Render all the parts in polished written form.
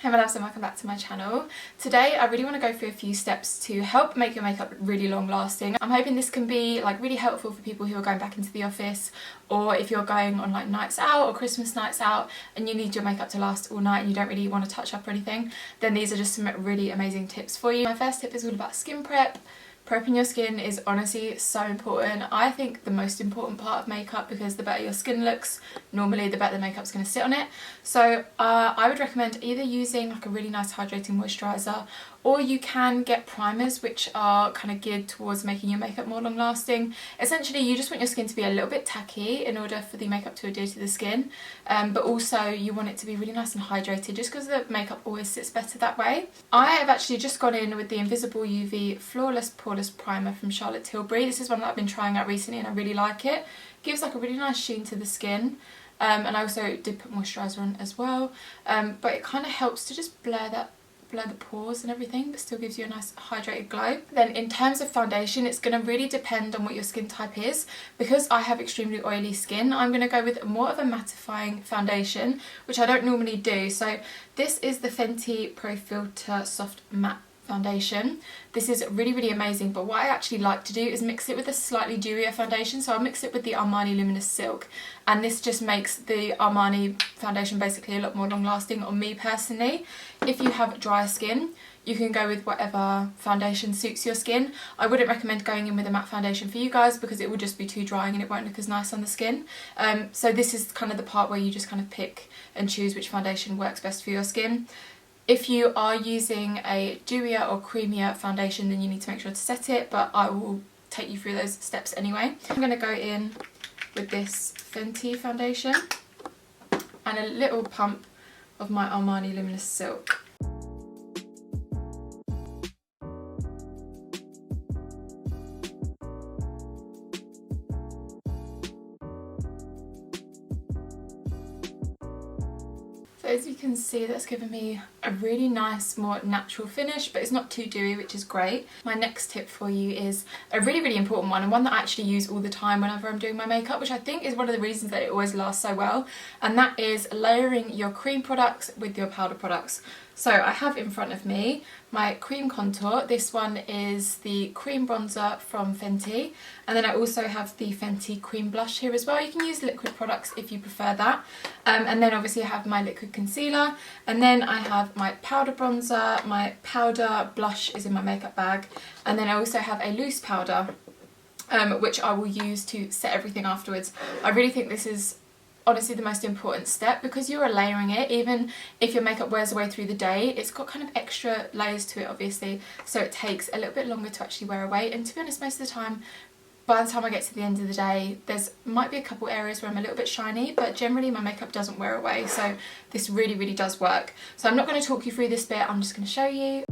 Hey my loves and welcome back to my channel. Today I really want to go through a few steps to help make your makeup really long lasting. I'm hoping this can be like really helpful for people who are going back into the office, or if you're going on like nights out or Christmas nights out and you need your makeup to last all night and you don't really want to touch up or anything, then these are just some really amazing tips for you. My first tip is all about skin prep. Prepping your skin is honestly so important. I think the most important part of makeup, because the better your skin looks, normally the better the makeup's going to sit on it. So I would recommend either using like a really nice hydrating moisturiser, or you can get primers which are kind of geared towards making your makeup more long lasting. Essentially you just want your skin to be a little bit tacky in order for the makeup to adhere to the skin, but also you want it to be really nice and hydrated just because the makeup always sits better that way. I have actually just gone in with the Invisible UV Flawless Poreless Primer from Tilbury. This is one that I've been trying out recently and I really like it. Gives like a really nice sheen to the skin. And I also did put moisturiser on as well, but it kind of helps to just blur the pores and everything, but still gives you a nice hydrated glow. Then in terms of foundation, it's going to really depend on what your skin type is. Because I have extremely oily skin, I'm going to go with more of a mattifying foundation, which I don't normally do. So this is the Fenty Profilt'r Soft Matte Foundation. This is really amazing, but what I actually like to do is mix it with a slightly dewier foundation. So I'll mix it with the Armani Luminous Silk, and this just makes the Armani foundation basically a lot more long lasting on me personally. If you have drier skin, you can go with whatever foundation suits your skin. I wouldn't recommend going in with a matte foundation for you guys because it will just be too drying and it won't look as nice on the skin. So this is kind of the part where you just kind of pick and choose which foundation works best for your skin. If you are using a dewier or creamier foundation, then you need to make sure to set it, but I will take you through those steps anyway. I'm going to go in with this Fenty foundation and a little pump of my Armani Luminous Silk. As you can see, that's given me a really nice, more natural finish, but it's not too dewy, which is great. My next tip for you is a really important one, and one that I actually use all the time whenever I'm doing my makeup, which I think is one of the reasons that it always lasts so well, and that is layering your cream products with your powder products. So I have in front of me my cream contour. This one is the cream bronzer from Fenty, and then I also have the Fenty cream blush here as well. You can use liquid products if you prefer that. And then obviously I have my liquid concealer, and then I have my powder bronzer. My powder blush is in my makeup bag, and then I also have a loose powder which I will use to set everything afterwards. I really think this is honestly the most important step, because you are layering it. Even if your makeup wears away through the day, it's got kind of extra layers to it obviously, so it takes a little bit longer to actually wear away. And to be honest, most of the time, by the time I get to the end of the day, might be a couple areas where I'm a little bit shiny, but generally my makeup doesn't wear away, so this really does work. So I'm not going to talk you through this bit, I'm just going to show you.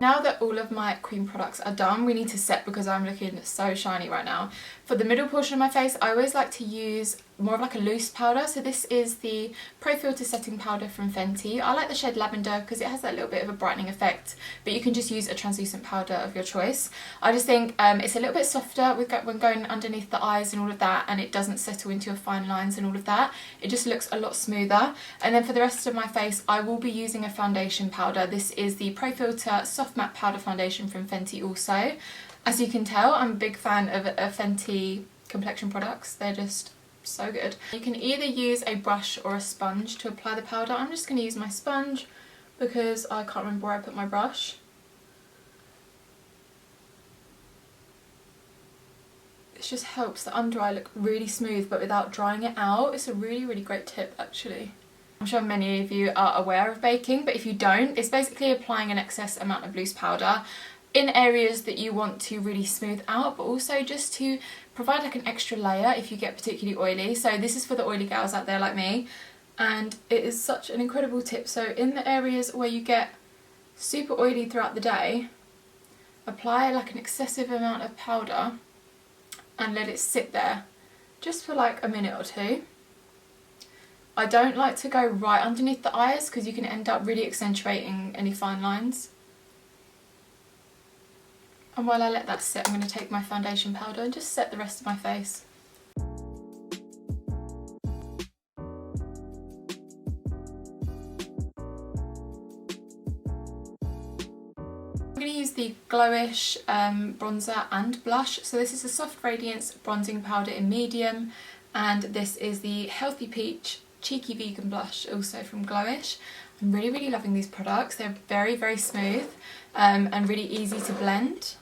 Now that all of my cream products are done, we need to set, because I'm looking so shiny right now. For the middle portion of my face, I always like to use more of like a loose powder. So this is the Profilt'r setting powder from Fenty. I like the shade Lavender because it has that little bit of a brightening effect, but you can just use a translucent powder of your choice. I just think it's a little bit softer when going underneath the eyes and all of that, and it doesn't settle into your fine lines and all of that. It just looks a lot smoother. And then for the rest of my face, I will be using a foundation powder. This is the Profilt'r Soft Matte Powder Foundation from Fenty also. As you can tell, I'm a big fan of Fenty complexion products. They're just so good. You can either use a brush or a sponge to apply the powder. I'm just going to use my sponge because I can't remember where I put my brush. It just helps the under eye look really smooth but without drying it out. It's a really great tip actually. I'm sure many of you are aware of baking, but if you don't, it's basically applying an excess amount of loose powder in areas that you want to really smooth out, but also just to provide like an extra layer if you get particularly oily. So this is for the oily girls out there like me, and it is such an incredible tip. So in the areas where you get super oily throughout the day, apply like an excessive amount of powder and let it sit there just for like a minute or two. I don't like to go right underneath the eyes because you can end up really accentuating any fine lines. And while I let that sit, I'm going to take my foundation powder and just set the rest of my face. I'm going to use the Glowish bronzer and blush. So this is a Soft Radiance bronzing powder in medium, and this is the Healthy Peach Cheeky Vegan blush, also from Glowish. I'm really loving these products. They're very smooth and really easy to blend.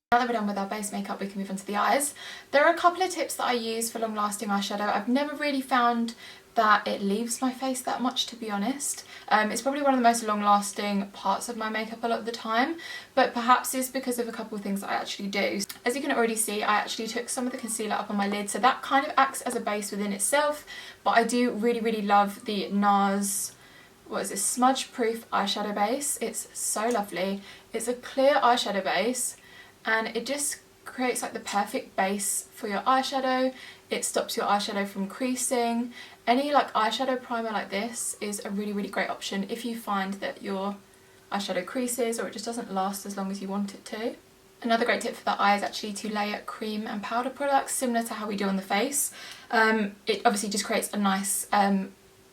Now that we're done with our base makeup, we can move on to the eyes. There are a couple of tips that I use for long lasting eyeshadow. I've never really found that it leaves my face that much, to be honest. It's probably one of the most long lasting parts of my makeup a lot of the time, but perhaps it's because of a couple of things that I actually do. As you can already see, I actually took some of the concealer up on my lid, so that kind of acts as a base within itself, but I do really love the NARS, what is this, smudge proof eyeshadow base. It's so lovely. It's a clear eyeshadow base, and it just creates like the perfect base for your eyeshadow. It stops your eyeshadow from creasing. Any like eyeshadow primer like this is a really great option if you find that your eyeshadow creases or it just doesn't last as long as you want it to. Another great tip for the eye is actually to layer cream and powder products similar to how we do on the face. It obviously just creates a nice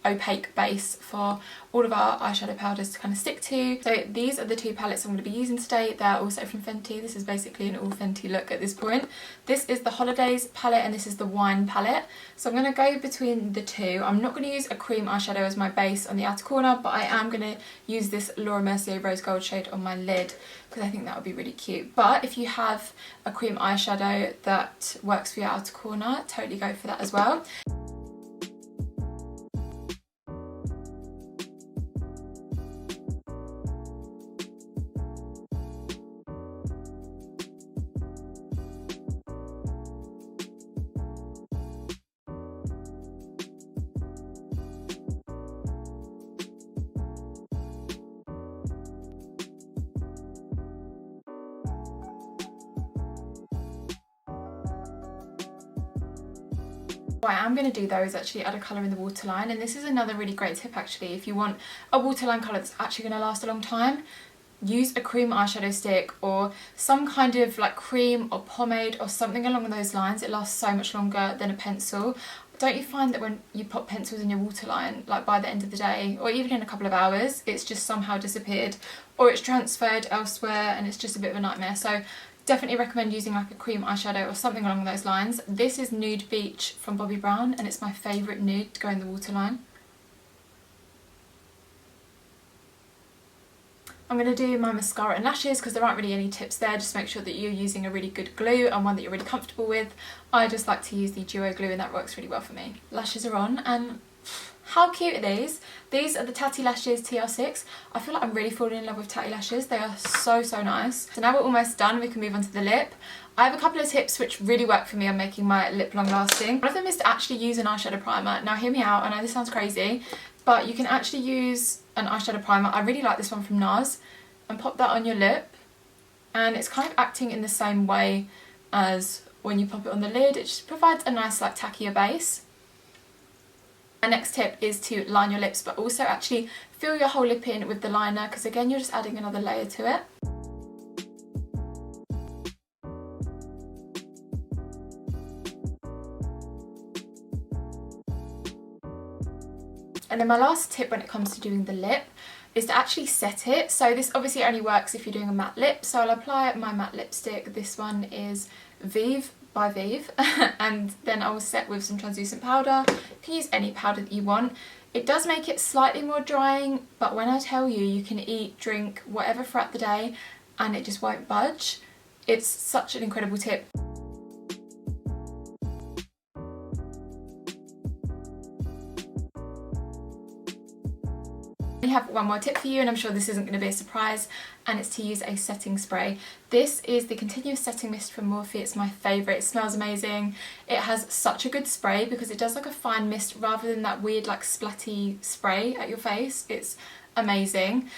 opaque base for all of our eyeshadow powders to kind of stick to. So these are the two palettes I'm going to be using today. They're also from Fenty. This is basically an all Fenty look at this point. This is the Holo'Daze palette and this is the Wine palette. So I'm going to go between the two. I'm not going to use a cream eyeshadow as my base on the outer corner, but I am going to use this Laura Mercier Rose Gold shade on my lid because I think that would be really cute. But if you have a cream eyeshadow that works for your outer corner, totally go for that as well. What I am going to do though is actually add a colour in the waterline, and this is another really great tip actually. If you want a waterline colour that's actually going to last a long time, use a cream eyeshadow stick or some kind of like cream or pomade or something along those lines. It lasts so much longer than a pencil. Don't you find that when you pop pencils in your waterline, like by the end of the day or even in a couple of hours, it's just somehow disappeared or it's transferred elsewhere and it's just a bit of a nightmare. So definitely recommend using like a cream eyeshadow or something along those lines. This is Nude Beach from Bobbi Brown and it's my favourite nude to go in the waterline. I'm going to do my mascara and lashes because there aren't really any tips there. Just make sure that you're using a really good glue and one that you're really comfortable with. I just like to use the duo glue and that works really well for me. Lashes are on, and how cute are these? These are the Tatti Lashes TR6. I feel like I'm really falling in love with Tatti Lashes. They are so nice. So now we're almost done. We can move on to the lip. I have a couple of tips which really work for me on making my lip long lasting. One of them is to actually use an eyeshadow primer. Now hear me out, I know this sounds crazy, but you can actually use an eyeshadow primer. I really like this one from NARS, and pop that on your lip, and it's kind of acting in the same way as when you pop it on the lid. It just provides a nice like tackier base. My next tip is to line your lips, but also actually fill your whole lip in with the liner, because again you're just adding another layer to it. And then my last tip when it comes to doing the lip is to actually set it. So this obviously only works if you're doing a matte lip. So I'll apply my matte lipstick. This one is Vieve by Vieve. And then I will set with some translucent powder. You can use any powder that you want. It does make it slightly more drying, but when I tell you, you can eat, drink, whatever throughout the day and it just won't budge. It's such an incredible tip. I have one more tip for you, and I'm sure this isn't going to be a surprise, and it's to use a setting spray. This is the Continuous Setting Mist from Morphe. It's my favourite. It smells amazing. It has such a good spray because it does like a fine mist rather than that weird like splatty spray at your face. It's amazing.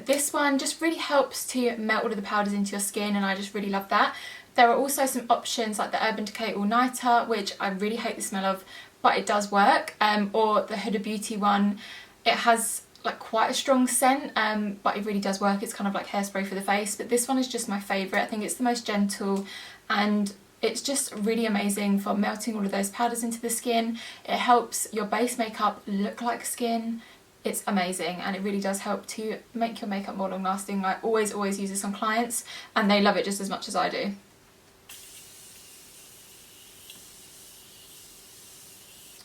This one just really helps to melt all of the powders into your skin, and I just really love that. There are also some options like the Urban Decay All Nighter, which I really hate the smell of, but it does work, or the Huda Beauty one. It has like quite a strong scent, but it really does work. It's kind of like hairspray for the face, but this one is just my favourite. I think it's the most gentle, and it's just really amazing for melting all of those powders into the skin. It helps your base makeup look like skin. It's amazing, and it really does help to make your makeup more long lasting. I always use this on clients and they love it just as much as I do.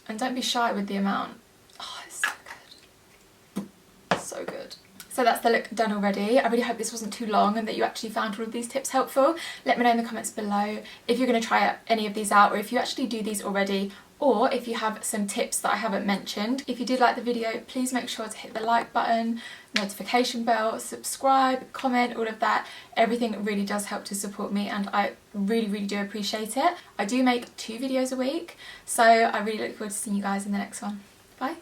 And don't be shy with the amount. Oh, it's so good. So good. So that's the look done already. I really hope this wasn't too long and that you actually found all of these tips helpful. Let me know in the comments below if you're going to try any of these out, or if you actually do these already, or if you have some tips that I haven't mentioned. If you did like the video, please make sure to hit the like button, notification bell, subscribe, comment, all of that. Everything really does help to support me, and I really do appreciate it. I do make 2 videos a week, so I really look forward to seeing you guys in the next one. Bye.